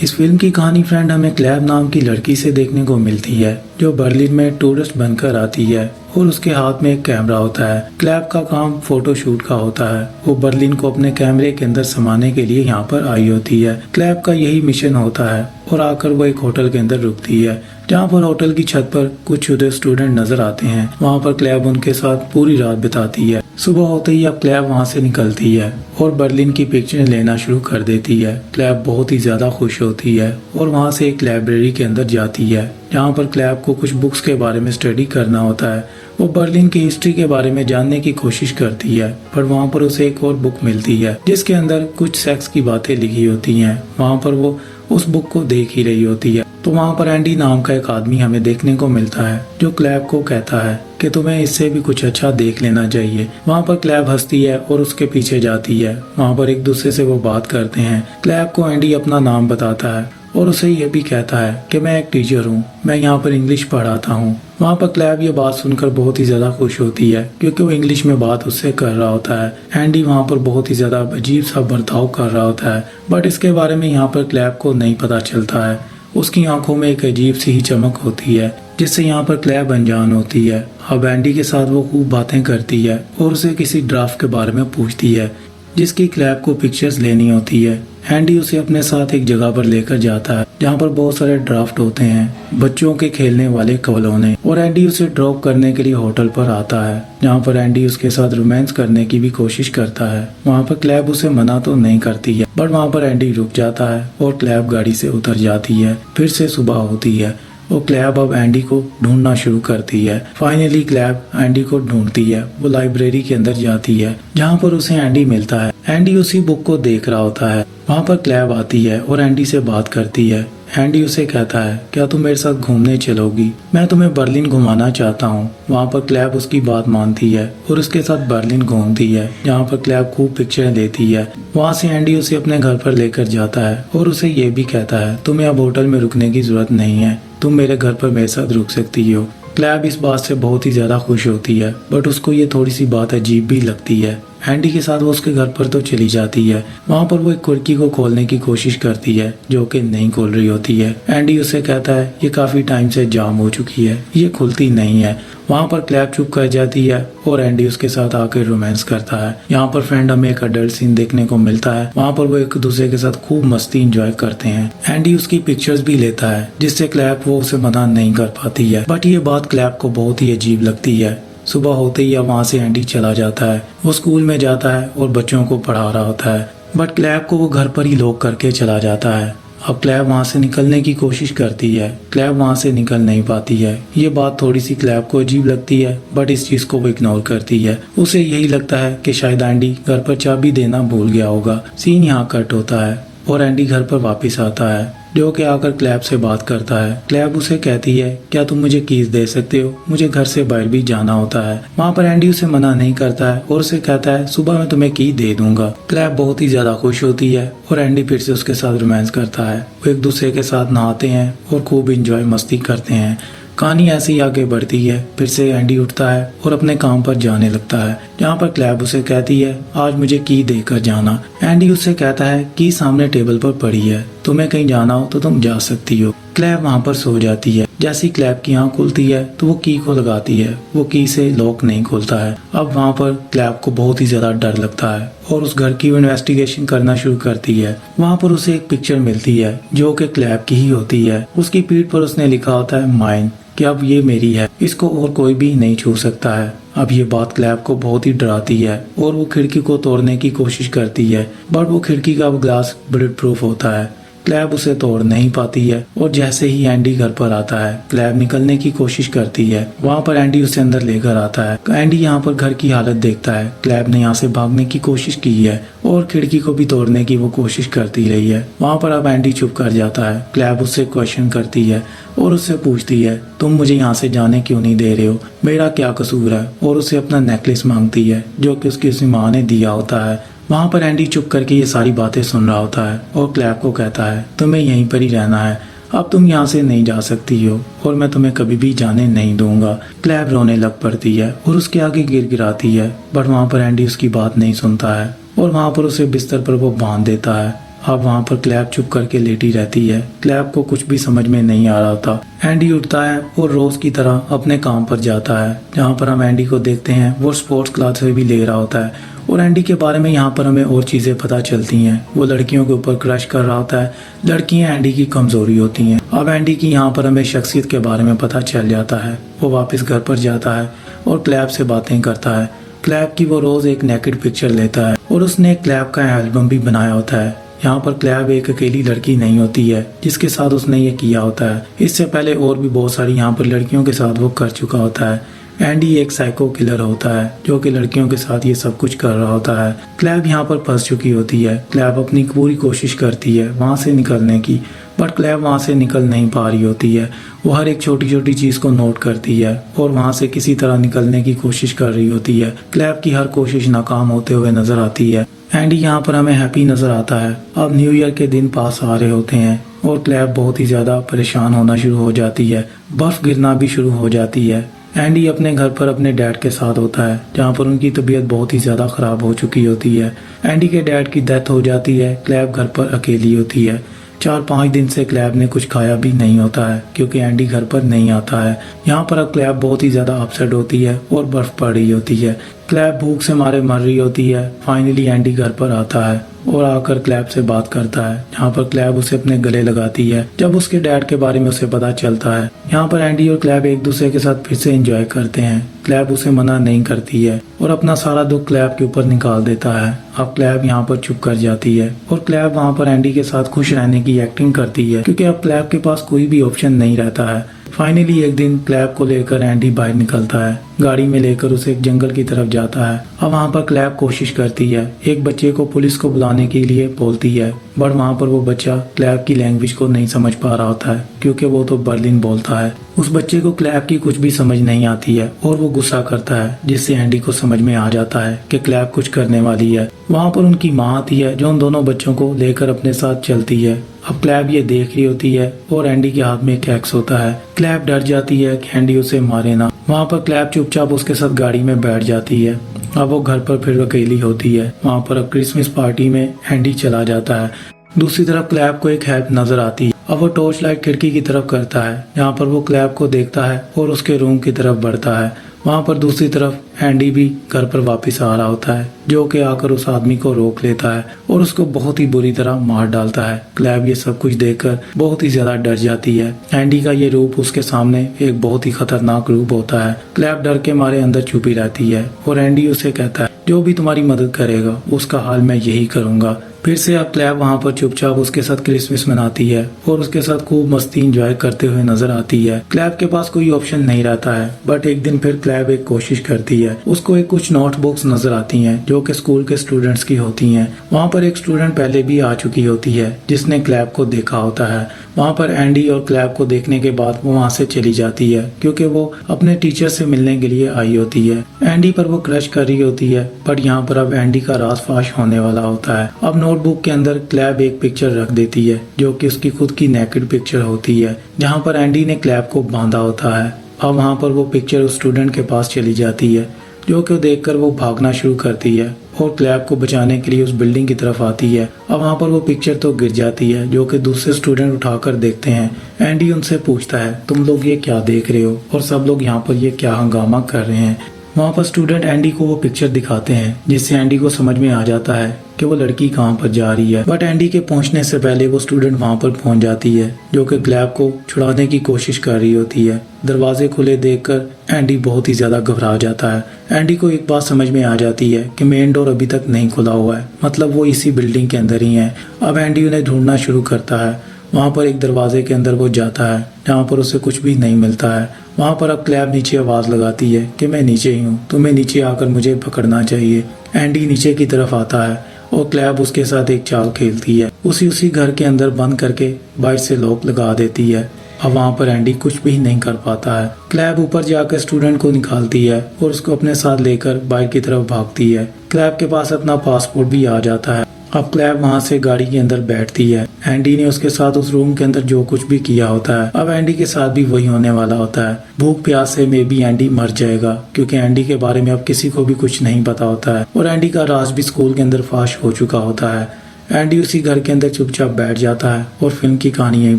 इस फिल्म की कहानी फ्रेंड हमें क्लैब नाम की लड़की से देखने को मिलती है जो बर्लिन में टूरिस्ट बनकर आती है और उसके हाथ में एक कैमरा होता है। क्लैब का काम फोटो शूट का होता है। वो बर्लिन को अपने कैमरे के अंदर समाने के लिए यहाँ पर आई होती है। क्लैब का यही मिशन होता है और आकर वो एक होटल के अंदर रुकती है जहाँ पर होटल की छत पर कुछ उधर स्टूडेंट नजर आते हैं। वहाँ पर क्लैब उनके साथ पूरी रात बिताती है। सुबह होते ही अब क्लैब वहाँ से निकलती है और बर्लिन की पिक्चर लेना शुरू कर देती है। क्लैब बहुत ही ज्यादा खुश होती है और वहाँ से एक लाइब्रेरी के अंदर जाती है जहाँ पर क्लैब को कुछ बुक्स के बारे में स्टडी करना होता है। वो बर्लिन की हिस्ट्री के बारे में जानने की कोशिश करती है पर वहाँ पर उसे एक और बुक मिलती है जिसके अंदर कुछ सेक्स की बातें लिखी होती हैं। वहाँ पर वो उस बुक को देख ही रही होती है तो वहाँ पर एंडी नाम का एक आदमी हमें देखने को मिलता है जो क्लैब को कहता है कि तुम्हें इससे भी कुछ अच्छा देख लेना चाहिए। वहाँ पर क्लैब हंसती है और उसके पीछे जाती है। वहाँ पर एक दूसरे से वो बात करते हैं। क्लैब को एंडी अपना नाम बताता है और उसे ये भी कहता है कि मैं एक टीचर हूँ, मैं यहाँ पर इंग्लिश पढ़ाता हूँ। वहाँ पर क्लैब ये बात सुनकर बहुत ही ज्यादा खुश होती है क्योंकि वो इंग्लिश में बात उससे कर रहा होता है। एंडी वहाँ पर बहुत ही ज्यादा अजीब सा बर्ताव कर रहा होता है बट इसके बारे में यहाँ पर क्लैब को नहीं पता चलता है। उसकी आंखों में एक अजीब सी ही चमक होती है जिससे यहाँ पर क्लैब अनजान होती है। अब एंडी के साथ वो खूब बातें करती है और उसे किसी ड्राफ्ट के बारे में पूछती है जिसकी क्लैब को पिक्चर्स लेनी होती है। एंडी उसे अपने साथ एक जगह पर लेकर जाता है जहाँ पर बहुत सारे ड्राफ्ट होते हैं बच्चों के खेलने वाले खिलौने और एंडी उसे ड्रॉप करने के लिए होटल पर आता है जहाँ पर एंडी उसके साथ रोमांस करने की भी कोशिश करता है। वहाँ पर क्लैब उसे मना तो नहीं करती है बट वहाँ पर एंडी रुक जाता है और क्लैब गाड़ी से उतर जाती है। फिर से सुबह होती है और क्लैब अब एंडी को ढूंढना शुरू करती है। फाइनली क्लैब एंडी को ढूंढती है। वो लाइब्रेरी के अंदर जाती है जहाँ पर उसे एंडी मिलता है। एंडी उसी बुक को देख रहा होता है। वहाँ पर क्लैब आती है और एंडी से बात करती है। एंडी उसे कहता है क्या तुम मेरे साथ घूमने चलोगी, मैं तुम्हें बर्लिन घुमाना चाहता हूँ। वहाँ पर क्लैब उसकी बात मानती है और उसके साथ बर्लिन घूमती है जहाँ पर क्लैब खूब पिक्चरें लेती है। वहाँ से एंडी उसे अपने घर पर लेकर जाता है और उसे ये भी कहता है तुम्हें अब होटल में रुकने की जरूरत नहीं है, तुम मेरे घर पर मेरे साथ रुक सकती हो। क्लैब इस बात से बहुत ही ज्यादा खुश होती है बट उसको ये थोड़ी सी बात अजीब भी लगती है। एंडी के साथ वो उसके घर पर तो चली जाती है। वहाँ पर वो एक खिड़की को खोलने की कोशिश करती है जो कि नहीं खोल रही होती है। एंडी उसे कहता है ये काफी टाइम से जाम हो चुकी है, ये खुलती नहीं है। वहाँ पर क्लैब चुप कर जाती है और एंडी उसके साथ आकर रोमांस करता है। यहाँ पर फ्रेंड हमें एक अडल्ट सीन देखने को मिलता है। वहाँ पर वो एक दूसरे के साथ खूब मस्ती एंजॉय करते हैं। एंडी उसकी पिक्चर्स भी लेता है जिससे क्लैब वो उसे मना नहीं कर पाती है बट ये बात क्लैब को बहुत ही अजीब लगती है। सुबह होते ही अब वहाँ से एंडी चला जाता है। वो स्कूल में जाता है और बच्चों को पढ़ा रहा होता है बट क्लैब को वो घर पर ही लॉक करके चला जाता है। अब क्लैब वहाँ से निकलने की कोशिश करती है। क्लैब वहाँ से निकल नहीं पाती है। ये बात थोड़ी सी क्लैब को अजीब लगती है बट इस चीज को वो इग्नोर करती है। उसे यही लगता है कि शायद एंडी घर पर चाबी देना भूल गया होगा। सीन यहाँ कट होता है और एंडी घर पर वापस आता है जो कि आकर क्लैब से बात करता है। क्लैब उसे कहती है क्या तुम मुझे कीज दे सकते हो, मुझे घर से बाहर भी जाना होता है। वहाँ पर एंडी उसे मना नहीं करता है और उसे कहता है सुबह मैं तुम्हें की दे दूंगा। क्लैब बहुत ही ज्यादा खुश होती है और एंडी फिर से उसके साथ रोमांस करता है। वो एक दूसरे के साथ नहाते हैं और खूब इंजॉय मस्ती करते हैं। कहानी ऐसे ही आगे बढ़ती है। फिर से एंडी उठता है और अपने काम पर जाने लगता है जहाँ पर क्लैब उसे कहती है आज मुझे की देकर जाना। एंडी उससे कहता है की सामने टेबल पर पड़ी है, तुम्हें कहीं जाना हो तो तुम जा सकती हो। क्लैब वहाँ पर सो जाती है। जैसी क्लैब की आँख खुलती है तो वो की को लगाती है। वो की से लॉक नहीं खुलता है। अब वहाँ पर क्लैब को बहुत ही ज्यादा डर लगता है और उस घर की इन्वेस्टिगेशन करना शुरू करती है। वहाँ पर उसे एक पिक्चर मिलती है जो कि क्लैब की ही होती है। उसकी पीठ पर उसने लिखा होता है माइन, कि अब ये मेरी है, इसको और कोई भी नहीं छू सकता है। अब ये बात क्लैब को बहुत ही डराती है और वो खिड़की को तोड़ने की कोशिश करती है बट वो खिड़की का ग्लास बुलेट प्रूफ होता है। क्लैब उसे तोड़ नहीं पाती है और जैसे ही एंडी घर पर आता है क्लैब निकलने की कोशिश करती है। वहाँ पर एंडी उसे अंदर लेकर आता है। एंडी यहाँ पर घर की हालत देखता है। क्लैब ने यहाँ से भागने की कोशिश की है और खिड़की को भी तोड़ने की वो कोशिश करती रही है। वहाँ पर अब एंडी चुप कर जाता है। क्लैब उससे क्वेश्चन करती है और उससे पूछती है तुम मुझे यहाँ से जाने क्यों नहीं दे रहे हो, मेरा क्या कसूर है, और उसे अपना नेकलेस मांगती है जो कि उसकी माँ ने दिया होता है। वहाँ पर एंडी चुप करके ये सारी बातें सुन रहा होता है और क्लैब को कहता है तुम्हें यहीं पर ही रहना है, अब तुम यहाँ से नहीं जा सकती हो और मैं तुम्हें कभी भी जाने नहीं दूंगा। क्लैब रोने लग पड़ती है और उसके आगे गिड़गिड़ाती है बट वहाँ पर एंडी उसकी बात नहीं सुनता है और वहाँ पर उसे बिस्तर पर वो बांध देता है। अब वहाँ पर क्लैब चुप करके लेटी रहती है। क्लैब को कुछ भी समझ में नहीं आ रहा था। एंडी उठता है और रोज की तरह अपने काम पर जाता है। जहाँ पर हम एंडी को देखते हैं वो स्पोर्ट्स क्लासेस भी ले रहा होता है और एंडी के बारे में यहाँ पर हमें और चीजें पता चलती हैं। वो लड़कियों के ऊपर क्रश कर रहा होता है। लड़कियां एंडी की कमजोरी होती हैं। अब एंडी की यहाँ पर हमें शख्सियत के बारे में पता चल जाता है। वो वापस घर पर जाता है और क्लैब से बातें करता है। क्लैब की वो रोज एक नेकेड पिक्चर लेता है और उसने क्लैब का एल्बम भी बनाया होता है। यहाँ पर क्लैब एक अकेली लड़की नहीं होती है जिसके साथ उसने ये किया होता है। इससे पहले और भी बहुत सारी यहाँ पर लड़कियों के साथ वो कर चुका होता है। एंडी एक साइको किलर होता है जो कि लड़कियों के साथ ये सब कुछ कर रहा होता है। क्लैब यहाँ पर फंस चुकी होती है। क्लैब अपनी पूरी कोशिश करती है वहाँ से निकलने की, बट क्लैब वहाँ से निकल नहीं पा रही होती है। वो हर एक छोटी छोटी चीज को नोट करती है और वहाँ से किसी तरह निकलने की कोशिश कर रही होती है। क्लैब की हर कोशिश नाकाम होते हुए नजर आती है। एंडी यहाँ पर हमें हैप्पी नजर आता है। अब न्यू ईयर के दिन पास आ रहे होते हैं और क्लैब बहुत ही ज्यादा परेशान होना शुरू हो जाती है। बर्फ गिरना भी शुरू हो जाती है। एंडी अपने घर पर अपने डैड के साथ होता है जहाँ पर उनकी तबीयत बहुत ही ज्यादा खराब हो चुकी होती है। एंडी के डैड की डेथ हो जाती है। क्लैब घर पर अकेली होती है। 4-5 दिन से क्लैब ने कुछ खाया भी नहीं होता है क्योंकि एंडी घर पर नहीं आता है। यहाँ पर अब क्लैब बहुत ही ज्यादा अपसेट होती है और बर्फ पड़ रही होती है। क्लैब भूख से मारे मर रही होती है। फाइनली एंडी घर पर आता है और आकर क्लैब से बात करता है। यहाँ पर क्लैब उसे अपने गले लगाती है। जब उसके डैड के बारे में उसे पता चलता है, यहाँ पर एंडी और क्लैब एक दूसरे के साथ फिर से एंजॉय करते हैं। क्लैब उसे मना नहीं करती है और अपना सारा दुख क्लैब के ऊपर निकाल देता है। अब क्लैब यहाँ पर चुप कर जाती है और क्लैब वहाँ पर एंडी के साथ खुश रहने की एक्टिंग करती है क्योंकि अब क्लैब के पास कोई भी ऑप्शन नहीं रहता है। फाइनली एक दिन क्लैब को लेकर एंडी बाहर निकलता है। गाड़ी में लेकर उसे एक जंगल की तरफ जाता है। अब वहाँ पर क्लैब कोशिश करती है, एक बच्चे को पुलिस को बुलाने के लिए बोलती है, बट वहाँ पर वो बच्चा क्लैब की लैंग्वेज को नहीं समझ पा रहा होता है क्योंकि वो तो बर्लिन बोलता है। उस बच्चे को क्लैब की कुछ भी समझ नहीं आती है और वो गुस्सा करता है, जिससे एंडी को समझ में आ जाता है कि क्लैब कुछ करने वाली है। वहाँ पर उनकी माँ आती है जो उन दोनों बच्चों को लेकर अपने साथ चलती है। अब क्लैब ये देख रही होती है और एंडी के हाथ में एक एक्स होता है। क्लैब डर जाती है कि एंडी उसे मारे ना। वहाँ पर क्लैब चुपचाप उसके साथ गाड़ी में बैठ जाती है। अब वो घर पर फिर अकेली होती है। वहाँ पर अब क्रिसमस पार्टी में एंडी चला जाता है। दूसरी तरफ क्लैब को एक हेल्प नजर आती है। अब वो टॉर्च लाइट खिड़की की तरफ करता है जहाँ पर वो क्लैब को देखता है और उसके रूम की तरफ बढ़ता है। वहाँ पर दूसरी तरफ एंडी भी घर पर वापस आ रहा होता है जो कि आकर उस आदमी को रोक लेता है और उसको बहुत ही बुरी तरह मार डालता है। क्लैब ये सब कुछ देखकर बहुत ही ज्यादा डर जाती है। एंडी का ये रूप उसके सामने एक बहुत ही खतरनाक रूप होता है। क्लैब डर के मारे अंदर छुपी रहती है और एंडी उसे कहता है, जो भी तुम्हारी मदद करेगा उसका हाल मैं यही करूंगा। फिर से अब क्लैब वहाँ पर चुपचाप उसके साथ क्रिसमस मनाती है और उसके साथ खूब मस्ती एंजॉय करते हुए नजर आती है। क्लैब के पास कोई ऑप्शन नहीं रहता है, बट एक दिन फिर क्लैब एक कोशिश करती है। उसको एक कुछ नोटबुक्स नजर आती हैं जो कि स्कूल के स्टूडेंट्स की होती हैं। वहाँ पर एक स्टूडेंट पहले भी आ चुकी होती है जिसने क्लैब को देखा होता है। वहाँ पर एंडी और क्लैब को देखने के बाद वो वहाँ से चली जाती है क्योंकि वो अपने टीचर से मिलने के लिए आई होती है। एंडी पर वो क्रश कर रही होती है, बट यहाँ पर अब एंडी का राज फाश होने वाला होता है। अब नोटबुक के अंदर क्लैब एक पिक्चर रख देती है जो कि उसकी खुद की नेकेड पिक्चर होती है जहाँ पर एंडी ने क्लैब को बांधा होता है। अब वहाँ पर वो पिक्चर उस स्टूडेंट के पास चली जाती है जो कि देखकर वो भागना शुरू करती है और क्लैब को बचाने के लिए उस बिल्डिंग की तरफ आती है। अब वहाँ पर वो पिक्चर तो गिर जाती है जो कि दूसरे स्टूडेंट उठाकर देखते हैं। एंडी उनसे पूछता है, तुम लोग ये क्या देख रहे हो और सब लोग यहाँ पर ये क्या हंगामा कर रहे हैं। वहाँ पर स्टूडेंट एंडी को वो पिक्चर दिखाते हैं जिससे एंडी को समझ में आ जाता है कि वो लड़की कहाँ पर जा रही है। बट एंडी के पहुँचने से पहले वो स्टूडेंट वहाँ पर पहुँच जाती है जो कि क्लैब को छुड़ाने की कोशिश कर रही होती है। दरवाजे खुले देखकर एंडी बहुत ही ज्यादा घबरा जाता है। एंडी को एक बात समझ में आ जाती है कि मेन डोर अभी तक नहीं खुला हुआ है, मतलब वो इसी बिल्डिंग के अंदर ही है। अब एंडी उन्हें ढूंढना शुरू करता है। वहाँ पर एक दरवाजे के अंदर वो जाता है जहाँ पर उसे कुछ भी नहीं मिलता है। वहाँ पर अब क्लैब नीचे आवाज लगाती है कि मैं नीचे ही हूँ, तुम्हें नीचे आकर मुझे पकड़ना चाहिए। एंडी नीचे की तरफ आता है और क्लैब उसके साथ एक चाल खेलती है। उसी घर के अंदर बंद करके बाहर से लॉक लगा देती है। अब वहाँ पर एंडी कुछ भी नहीं कर पाता है। क्लैब ऊपर जाकर स्टूडेंट को निकालती है और उसको अपने साथ लेकर बाहर की तरफ भागती है। क्लैब के पास अपना पासपोर्ट भी आ जाता है। अब क्लैब वहाँ से गाड़ी के अंदर बैठती है। एंडी ने उसके साथ उस रूम के अंदर जो कुछ भी किया होता है, अब एंडी के साथ भी वही होने वाला होता है। भूख प्यास से मे बी एंडी मर जाएगा क्योंकि एंडी के बारे में अब किसी को भी कुछ नहीं पता होता है और एंडी का राज भी स्कूल के अंदर फाश हो चुका होता है। एंडी उसी घर के अंदर चुपचाप बैठ जाता है और फिल्म की कहानी यहीं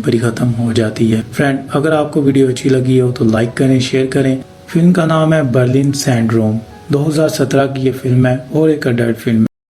पर ही खत्म हो जाती है। फ्रेंड, अगर आपको वीडियो अच्छी लगी हो तो लाइक करें, शेयर करें। फिल्म का नाम है बर्लिन सिंड्रोम। 2017 की ये फिल्म है और एक अडल्ट फिल्म है।